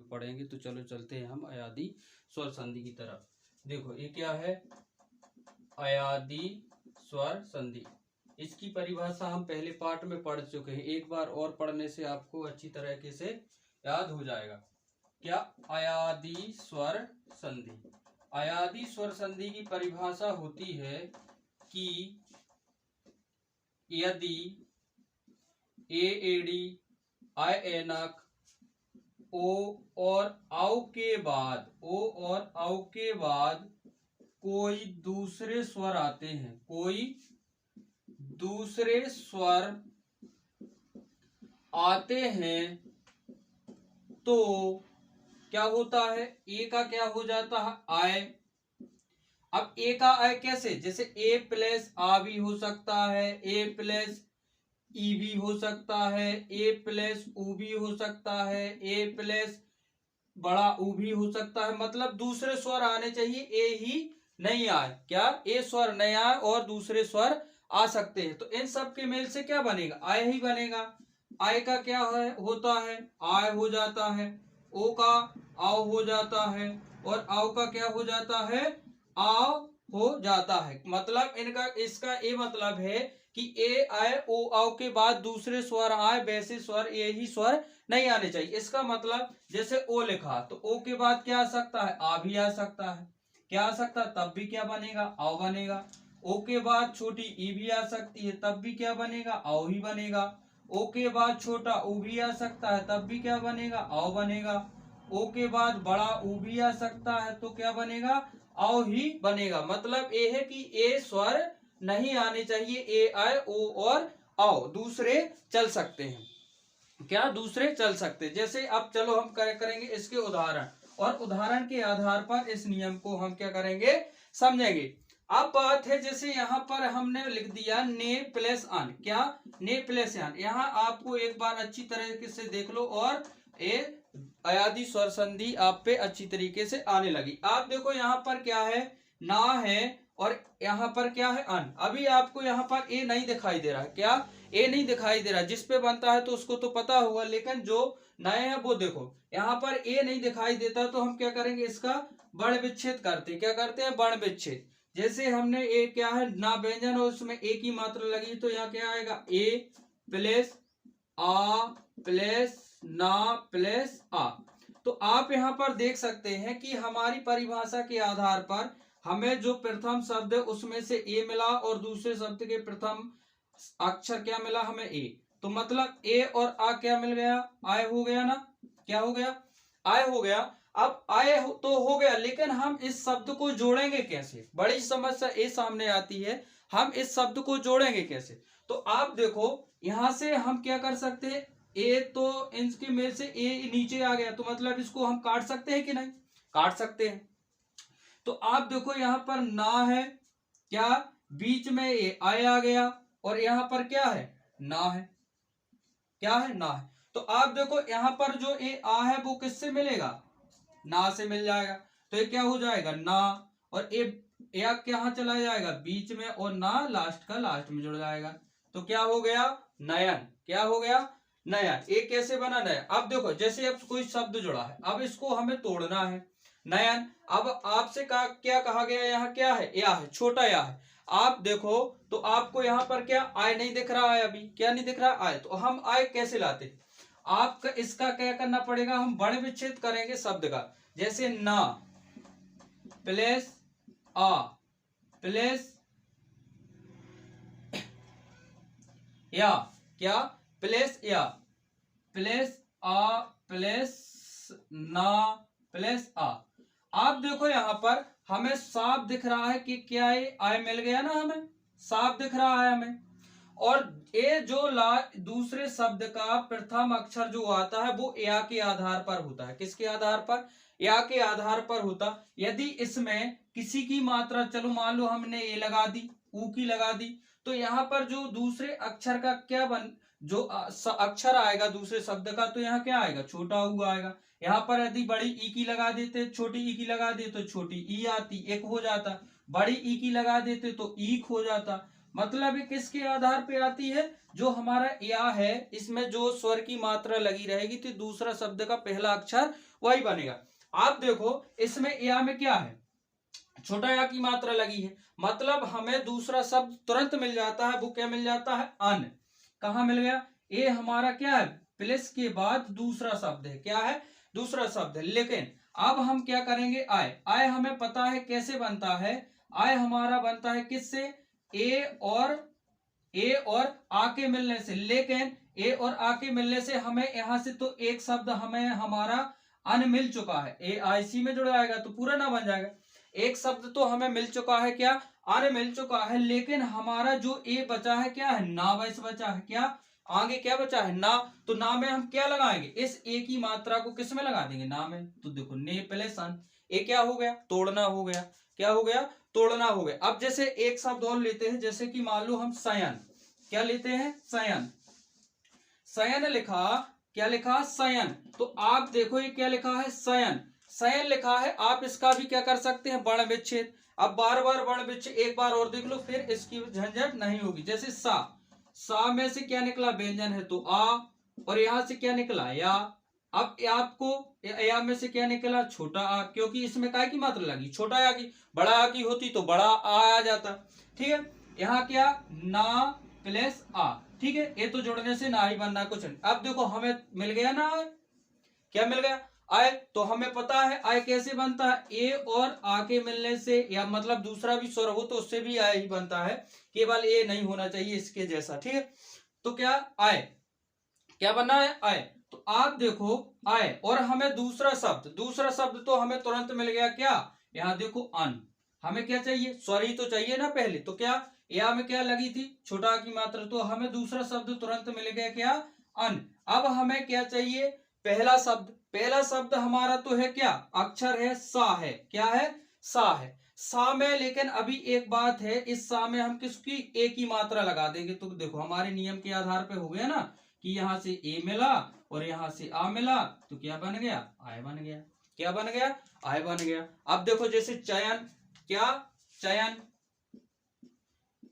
पढ़ेंगे। तो चलो चलते हैं हम अयादी स्वर संधि की तरफ। देखो ये क्या है, अयादी स्वर संधि। इसकी परिभाषा हम पहले पार्ट में पढ़ चुके हैं, एक बार और पढ़ने से आपको अच्छी तरीके से याद हो जाएगा। क्या अयादी स्वर संधि, अयादी स्वर संधि की परिभाषा होती है कि यदि ए एड़ी आई ऐनक ओ और औ के बाद कोई दूसरे स्वर आते हैं, कोई दूसरे स्वर आते हैं तो क्या होता है, ए का क्या हो जाता है, आय। अब ए का आय कैसे, जैसे ए प्लस आ भी हो सकता है, ए प्लस ई भी हो सकता है, ए प्लस ऊ भी हो सकता है, ए प्लस बड़ा ऊ भी हो सकता है। मतलब दूसरे स्वर आने चाहिए, ए ही नहीं आए, क्या ए स्वर नहीं आए और दूसरे स्वर आ सकते हैं। तो इन सब के मेल से क्या बनेगा, आय ही बनेगा। आय का क्या है होता है, आय हो जाता है, ओ का आओ हो जाता है, और आओ का क्या हो जाता है, आओ हो जाता है। मतलब इनका इसका ये मतलब है कि ए आए ओ आओ के बाद दूसरे स्वर आए, वैसे स्वर ए ही स्वर नहीं आने चाहिए। इसका मतलब जैसे ओ लिखा तो ओ के बाद क्या आ सकता है, आ भी आ सकता है, क्या आ सकता है, तब भी क्या बनेगा, आओ बनेगा। ओ के बाद छोटी ई भी आ सकती है, तब भी क्या बनेगा, आओ ही बनेगा। ओ के बाद छोटा ऊ भी आ सकता है, तब भी क्या बनेगा, आओ बनेगा। ओ के बाद बड़ा ऊ भी आ सकता है, तो क्या बनेगा, आओ ही बनेगा। मतलब ये है कि ए स्वर नहीं आने चाहिए, ए आए ओ और आओ दूसरे चल सकते हैं, क्या दूसरे चल सकते हैं। जैसे अब चलो हम करेंगे इसके उदाहरण, और उदाहरण के आधार पर इस नियम को हम क्या करेंगे, समझेंगे। अब बात है, जैसे यहाँ पर हमने लिख दिया ने प्लस अन, क्या ने प्लस अन। यहाँ आपको एक बार अच्छी तरीके से देख लो और ये अयादी स्वर संधि आप पे अच्छी तरीके से आने लगी। आप देखो यहाँ पर क्या है, ना है, और यहाँ पर क्या है, अन। अभी आपको यहाँ पर ए नहीं दिखाई दे रहा है, क्या ए नहीं दिखाई दे रहा, जिस पे बनता है तो उसको तो पता होगा, लेकिन जो नए हैं वो देखो यहाँ पर ए नहीं दिखाई देता, तो हम क्या करेंगे, इसका वर्ण विच्छेद करते हैं। क्या करते हैं, वर्ण विच्छेद। जैसे हमने ए क्या है, ना व्यंजन और उसमें ए की मात्रा लगी, तो यहाँ क्या आएगा, ए प्लस आ प्लस ना प्लस आ। तो आप यहाँ पर देख सकते हैं कि हमारी परिभाषा के आधार पर हमें जो प्रथम शब्द है उसमें से ए मिला, और दूसरे शब्द के प्रथम अक्षर क्या मिला, हमें ए। तो मतलब ए और आ क्या मिल गया, आय हो गया ना, क्या हो गया, आय हो गया। अब आय तो हो गया, लेकिन हम इस शब्द को जोड़ेंगे कैसे, बड़ी समस्या ये सामने आती है, हम इस शब्द को जोड़ेंगे कैसे। तो आप देखो यहां से हम क्या कर सकते हैं, ए तो इनके में से ए नीचे आ गया, तो मतलब इसको हम काट सकते हैं कि नहीं, काट सकते हैं। तो आप देखो यहाँ पर ना है, क्या बीच में ये आय आ गया, और यहाँ पर क्या है, ना है, क्या है, ना है। तो आप देखो यहाँ पर जो ये आ है वो किससे मिलेगा, ना से मिल जाएगा। तो ये क्या हो जाएगा, ना, और ये यहाँ चला जाएगा बीच में, और ना लास्ट का लास्ट में जुड़ जाएगा। तो क्या हो गया, नयन, क्या हो गया, नयन। ये कैसे बना नयन। अब देखो जैसे अब कोई शब्द जुड़ा है, अब इसको हमें तोड़ना है, नयन। अब आपसे क्या कहा गया, यहाँ क्या है, या है, छोटा या है। आप देखो तो आपको यहाँ पर क्या आय नहीं दिख रहा है, अभी क्या नहीं दिख रहा है, आय। तो हम आय कैसे लाते, आपका इसका क्या करना पड़ेगा, हम वर्ण विच्छेद करेंगे शब्द का। जैसे ना प्लस आ प्लस या, क्या प्लस या प्लस आ प्लस ना प्लस आ। आप देखो यहाँ पर हमें साफ दिख रहा है कि क्या है, आय मिल गया ना, हमें साफ दिख रहा है हमें। और ये जो दूसरे शब्द का प्रथम अक्षर जो आता है वो या के आधार पर होता है, किसके आधार पर, या के आधार पर होता। यदि इसमें किसी की मात्रा, चलो मान लो हमने ए लगा दी, ऊ की लगा दी, तो यहाँ पर जो दूसरे अक्षर का क्या जो अक्षर आएगा दूसरे शब्द का, तो यहाँ क्या आएगा, छोटा ऊ आएगा। यहाँ पर यदि बड़ी ई की लगा देते, छोटी ई की लगा दे तो छोटी ई आती, एक हो जाता। बड़ी ई की लगा देते तो ईक हो जाता। मतलब ये किसके आधार पे आती है, जो हमारा या है इसमें जो स्वर की मात्रा लगी रहेगी तो दूसरा शब्द का पहला अक्षर वही बनेगा। आप देखो इसमें या में क्या है, छोटा या की मात्रा लगी है, मतलब हमें दूसरा शब्द तुरंत मिल जाता है। वो क्या मिल जाता है, अन। कहा मिल गया, ये हमारा क्या है, प्लस के बाद दूसरा शब्द है, क्या है, दूसरा शब्द है। लेकिन अब हम क्या करेंगे, आय। आय हमें पता है कैसे बनता है, आय हमारा बनता है किससे, ए और आ के मिलने से। लेकिन ए और आ के मिलने से हमें यहां से तो एक शब्द हमें हमारा अन मिल चुका है, ए आई सी में जुड़ जाएगा तो पूरा ना बन जाएगा। एक शब्द तो हमें मिल चुका है, क्या, अन मिल चुका है। लेकिन हमारा जो ए बचा है क्या है, ना वैसे बचा है, क्या आगे क्या बचा है, ना। तो ना में हम क्या लगाएंगे, इस ए की मात्रा को किस में लगा देंगे, ना में। तो देखो ने प्लस अन, ए क्या हो गया, तोड़ना हो गया, क्या हो गया, तोड़ना हो गया। अब जैसे एक शब्द और लेते हैं, जैसे कि मान लो हम शयन, क्या लेते हैं, शयन। शयन लिखा, क्या लिखा, शयन। तो आप देखो ये क्या लिखा है, शयन। शयन लिखा है, आप इसका भी क्या कर सकते हैं, वर्ण विच्छेद। अब बार बार वर्ण विच्छेद एक बार और देख लो, फिर इसकी झंझट नहीं होगी। जैसे सा में से क्या निकला, व्यंजन है तो आ, और यहां से क्या निकला, या। अब आपको या में से क्या निकला, छोटा आ, क्योंकि इसमें काय की मात्रा लगी, छोटा या की। बड़ा आ की होती तो बड़ा आ जाता, ठीक है। यहाँ क्या, ना प्लस आ, ठीक है। ये तो जोड़ने से ना ही बनना कुछ नहीं। अब देखो हमें मिल गया ना, क्या मिल गया, आय। तो हमें पता है आय कैसे बनता है, ए और आ के मिलने से, या मतलब दूसरा भी स्वर हो तो उससे भी आय ही बनता है, केवल ए नहीं होना चाहिए इसके जैसा, ठीक है। तो क्या, आय, क्या बना है, आय। तो आप देखो आय, और हमें दूसरा शब्द तो हमें तुरंत मिल गया, क्या, यहां देखो अन। हमें क्या चाहिए, स्वर ही तो चाहिए ना पहले। तो क्या, या में क्या लगी थी, छोटा की मात्रा, तो हमें दूसरा शब्द तुरंत मिल गया, क्या, अन। अब हमें क्या चाहिए, पहला शब्द हमारा तो है क्या, अक्षर है सा है, क्या है, सा है। सा में लेकिन अभी एक बात है, इस सा में हम किसकी, ए की मात्रा लगा देंगे। तो देखो हमारे नियम के आधार पे हो गया ना, कि यहां से ए मिला और यहां से आ मिला, तो क्या बन गया, आय बन गया, क्या बन गया, आय बन गया। अब देखो जैसे चयन, क्या, चयन,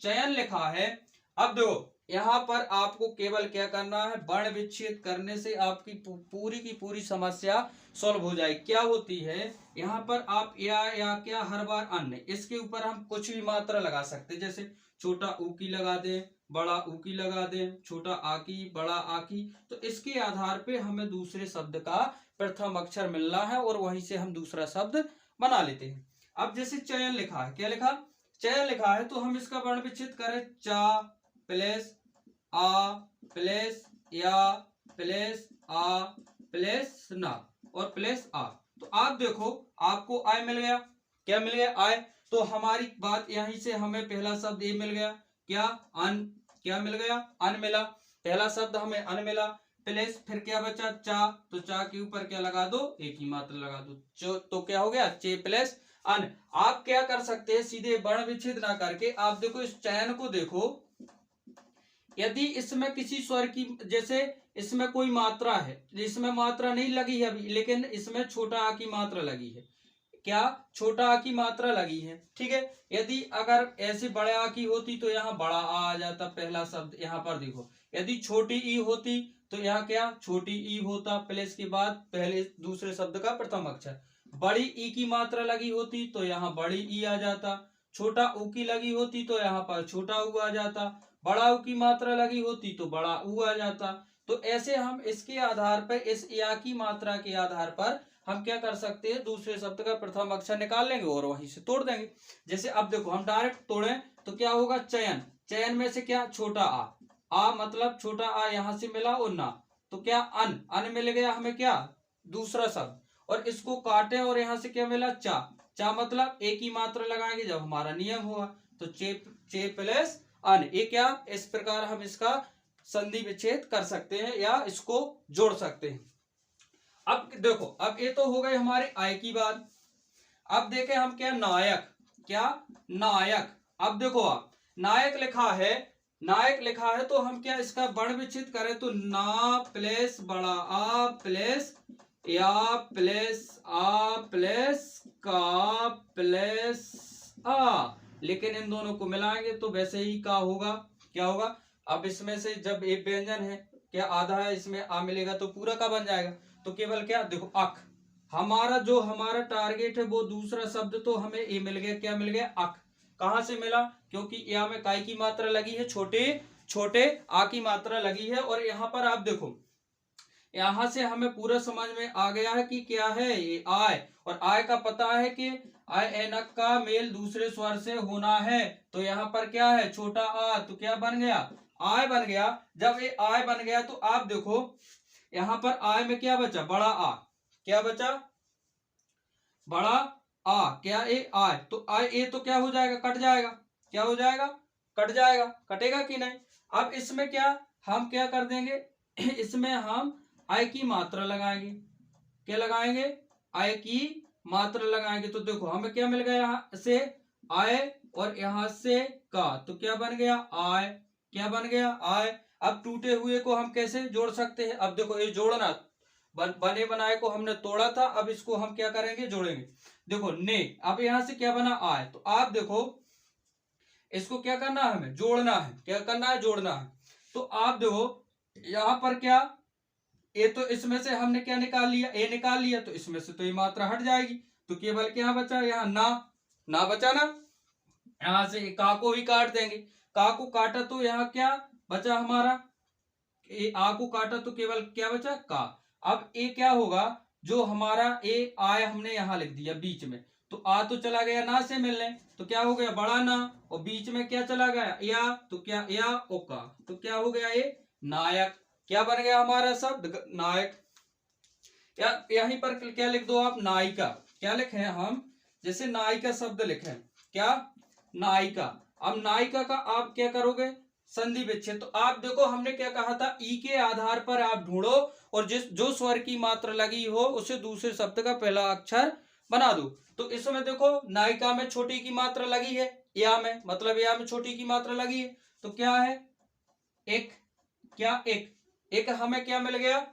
चयन लिखा है। अब देखो यहां पर आपको केवल क्या करना है, वर्ण विच्छेद करने से आपकी पूरी की पूरी समस्या सॉल्व हो जाएगी। क्या होती है, यहाँ पर आप या क्या, हर बार अन्य, इसके ऊपर हम कुछ भी मात्रा लगा सकते हैं। जैसे छोटा ऊ की लगा दें, बड़ा ऊ की लगा दें, छोटा आ की, बड़ा आ की। तो इसके आधार पे हमें दूसरे शब्द का प्रथम अक्षर मिलना है और वहीं से हम दूसरा शब्द बना लेते हैं। अब जैसे चयन लिखा है, क्या लिखा, चयन लिखा है, तो हम इसका वर्ण विच्छेद करें, चा प्लस आ प्लस या प्लस आ प्लस ना और प्लस आ। तो आप देखो आपको आय मिल गया, क्या मिल गया, आय। तो हमारी बात यहीं से हमें पहला शब्द ए मिल गया, क्या, अन, क्या मिल गया, अन मिला। पहला शब्द हमें अन मिला, प्लस फिर क्या बचा, चा। तो चा के ऊपर क्या लगा दो, एक ही मात्रा लगा दो, तो क्या हो गया, चे प्लस अन। आप क्या कर सकते हैं, सीधे वर्ण विच्छेद ना करके आप देखो इस चयन को देखो, यदि इसमें किसी स्वर की, जैसे इसमें कोई मात्रा है, इसमें मात्रा नहीं लगी है अभी, लेकिन इसमें छोटा आ की मात्रा लगी है, क्या, छोटा आ की मात्रा लगी है, ठीक है। यदि अगर ऐसे बड़े आ की होती तो यहाँ बड़ा आ जाता पहला शब्द। यहाँ पर देखो यदि छोटी ई होती तो यहाँ क्या, छोटी ई होता, प्लस के बाद पहले दूसरे शब्द का प्रथम अक्षर। बड़ी ई की मात्रा लगी होती तो यहाँ बड़ी ई आ जाता, छोटा ऊ की लगी होती तो यहाँ पर छोटा ऊ आ जाता, बड़ा ऊ की मात्रा लगी होती तो बड़ा ऊ आ जाता। तो ऐसे हम इसके आधार पर, इस या की मात्रा के आधार पर हम क्या कर सकते हैं, दूसरे शब्द का प्रथम अक्षर निकाल लेंगे और वहीं से तोड़ देंगे। जैसे अब देखो हम डायरेक्ट तोड़ें तो क्या होगा, चयन, चयन में से क्या, छोटा आ मतलब छोटा आ यहां से मिला और ना, तो क्या, अन मिल गया हमें, क्या, दूसरा शब्द। और इसको काटे और यहां से क्या मिला, चा मतलब एक ही मात्रा लगाएंगे जब हमारा नियम हुआ। तो चे प्लस अन, ये क्या, इस प्रकार हम इसका संधि विच्छेद कर सकते हैं या इसको जोड़ सकते हैं। अब देखो अब ये तो हो गई हमारे आय की बात। अब देखें हम क्या, नायक, क्या, नायक। अब देखो आप नायक लिखा है, नायक लिखा है, तो हम क्या इसका वर्ण विच्छेद करें, तो ना प्लस बड़ा आ प्लस या प्लस आ प्लस का प्लस आ। लेकिन इन दोनों को मिलाएंगे तो वैसे ही का होगा, क्या होगा। अब इसमें से जब एक व्यंजन है, क्या आधा है, इसमें आ मिलेगा तो पूरा का बन जाएगा। तो केवल क्या, देखो अक, हमारा टारगेट है वो दूसरा शब्द, तो हमें ए मिल गया, क्या मिल गया, अक। कहां से मिला, क्योंकि यहाँ में काय की मात्रा लगी है, छोटे छोटे आ की मात्रा लगी है। और यहाँ पर आप देखो, यहां से हमें पूरा समझ में आ गया है कि क्या है ये आय, और आय का पता है कि आय एनक का मेल दूसरे स्वर से होना है। तो यहाँ पर क्या है, छोटा आ, तो क्या बन गया, आय बन गया। जब ये आय बन गया तो आप देखो यहाँ पर आय में क्या बचा, बड़ा आ, क्या बचा, बड़ा आ, क्या ए आय, तो आय ए तो क्या हो जाएगा, कट जाएगा, क्या हो जाएगा, कट जाएगा, कटेगा कि नहीं। अब इसमें क्या, हम क्या कर देंगे, इसमें हम आय की मात्रा लगाएंगे, क्या लगाएंगे, आय की मात्रा लगाएंगे। तो देखो हमें क्या मिल गया, यहाँ से आय और यहां से का, तो क्या बन गया, आय, क्या बन गया, आय। अब टूटे हुए को हम कैसे जोड़ सकते हैं, अब देखो ये जोड़ना, बने बनाए को हमने तोड़ा था, अब इसको हम क्या करेंगे, जोड़ेंगे। देखो ने, अब यहां से क्या बना, आय, तो आप देखो इसको क्या करना है, हमें जोड़ना है, क्या करना है, जोड़ना है। तो आप देखो यहां पर क्या, ए तो इसमें से हमने क्या निकाल लिया, ए निकाल लिया, तो इसमें से तो ये मात्रा हट जाएगी। तो केवल क्या बचा, यहाँ ना, ना बचा ना, यहां से का को ही काट देंगे, का को काटा तो यहाँ क्या बचा हमारा, ए आ को काटा तो केवल क्या बचा, का। अब ए क्या होगा, जो हमारा ए आय हमने यहां लिख दिया बीच में, तो आ तो चला गया ना से मिलने, तो क्या हो गया, बड़ा ना, और बीच में क्या चला गया, या, तो क्या या ओ का, तो क्या हो गया, ये नायक, क्या बन गया हमारा शब्द, नायक। या यहीं पर क्या लिख दो आप, नायिका, क्या लिखे हम, जैसे नायिका शब्द लिखे, क्या, नायिका। अब नायिका का आप क्या करोगे, संधि विच्छेद। तो आप देखो हमने क्या कहा था, ई के आधार पर आप ढूंढो, और जो स्वर की मात्रा लगी हो उसे दूसरे शब्द का पहला अक्षर बना दो। तो इसमें देखो नायिका में छोटी की मात्रा लगी है, या में, मतलब या में छोटी की मात्रा लगी है, तो क्या है, एक, क्या एक, एक हमें क्या मिल गया,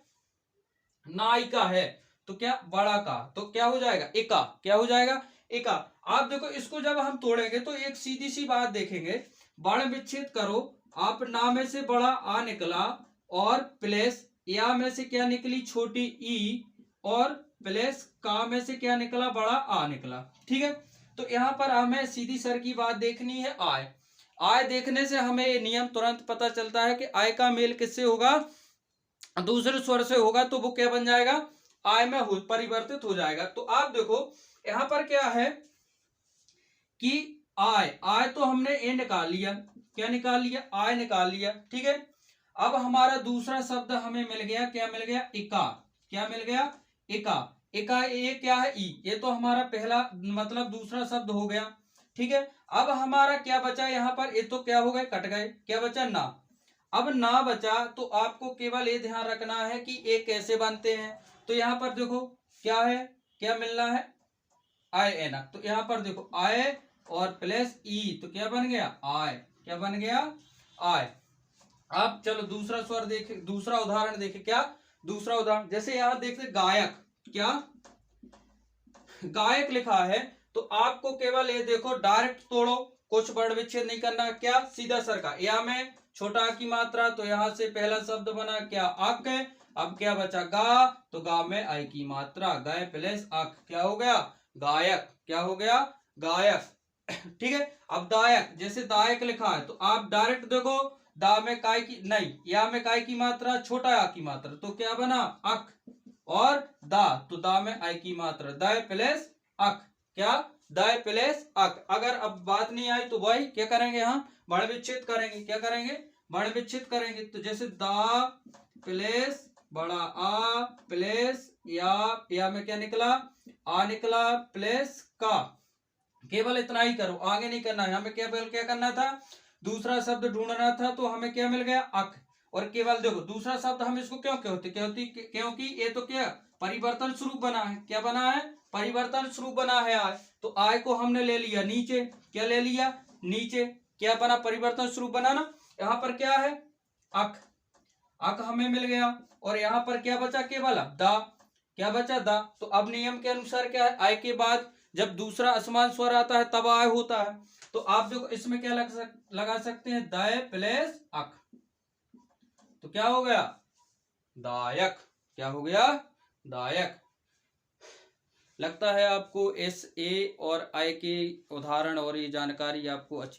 नायिका है, तो क्या बड़ा का, तो क्या हो जाएगा, एका, क्या हो जाएगा, एका। आप देखो इसको जब हम तोड़ेंगे तो एक सीधी सी बात देखेंगे, वर्ण विच्छेद करो, आप ना में से बड़ा आ निकला, और प्लेस या में से क्या निकली, छोटी ई, और प्लेस का में से क्या निकला, बड़ा आ निकला, ठीक है। तो यहाँ पर हमें सीधी सर की बात देखनी है, आय, आय देखने से हमें ये नियम तुरंत पता चलता है कि आय का मेल किससे होगा, दूसरे स्वर से होगा, तो वो क्या बन जाएगा, आय में परिवर्तित हो जाएगा। तो आप देखो यहां पर क्या है कि आय, आय तो हमने ए निकाल लिया, क्या निकाल लिया, आय निकाल लिया, ठीक है। अब हमारा दूसरा शब्द हमें मिल गया, क्या मिल गया, इका, क्या मिल गया, इका, इका, ये क्या है, ई, ये तो हमारा पहला मतलब दूसरा शब्द हो गया, ठीक है। अब हमारा क्या बचा यहाँ पर, ये तो क्या हो गए, कट गए, क्या बचा, ना। अब ना बचा तो आपको केवल ये ध्यान रखना है कि ये कैसे बनते हैं। तो यहाँ पर देखो क्या है, क्या मिलना है, आय एनक, तो यहाँ पर देखो आय और प्लस ई, तो क्या बन गया, आय, क्या बन गया, आय। अब चलो दूसरा स्वर देखे, दूसरा उदाहरण देखे, क्या दूसरा उदाहरण, जैसे यहाँ देखते गायक, क्या गायक लिखा है, तो आपको केवल ये देखो डायरेक्ट तोड़ो, कुछ वर्ण विच्छेद नहीं करना, क्या सीधा सर का, या में छोटा की मात्रा, तो यहां से पहला शब्द बना क्या, अक। अब क्या बचा, गा, तो गा में आई की मात्रा, गाय प्लस अक, क्या हो गया, गायक, क्या हो गया, गायक, ठीक है। अब दायक, जैसे दायक लिखा है, तो आप डायरेक्ट देखो, दा में काय की नहीं, या में काय की मात्रा, छोटा आ की मात्रा, तो क्या बना, अक, और दा, तो दा में आई की मात्रा, दाय प्लस अक, क्या, दाय प्लस अक। अगर अब बात नहीं आई तो वही क्या करेंगे, हम वर्ण विच्छेद करेंगे, क्या करेंगे, वर्ण विच्छेद करेंगे। तो जैसे दा प्लस बड़ा आ प्लस या में क्या निकला, आ निकला, प्लस का, केवल इतना ही करो, आगे नहीं करना है हमें, केवल क्या करना था, दूसरा शब्द ढूंढना था, तो हमें क्या मिल गया, अक। और केवल देखो दूसरा शब्द हम इसको क्यों कहते, क्योंकि ये तो क्या परिवर्तन स्वरूप बना है, क्या बना है, परिवर्तन स्वरूप बना है आय। तो आय को हमने ले लिया नीचे, क्या ले लिया, नीचे, क्या बना, परिवर्तन स्वरूप बना ना। यहाँ पर क्या है, अक, अक हमें मिल गया, और यहाँ पर क्या बचा, केवल अब दा, क्या बचा, दा। तो अब नियम के अनुसार क्या है, आय के बाद जब दूसरा असमान स्वर आता है तब आय होता है। तो आप देखो इसमें क्या लगा सकते हैं, दय प्लस अक, तो क्या हो गया, दायक। क्या हो गया, दायक। लगता है आपको एस ए और आई के उदाहरण और ये जानकारी आपको अच्छी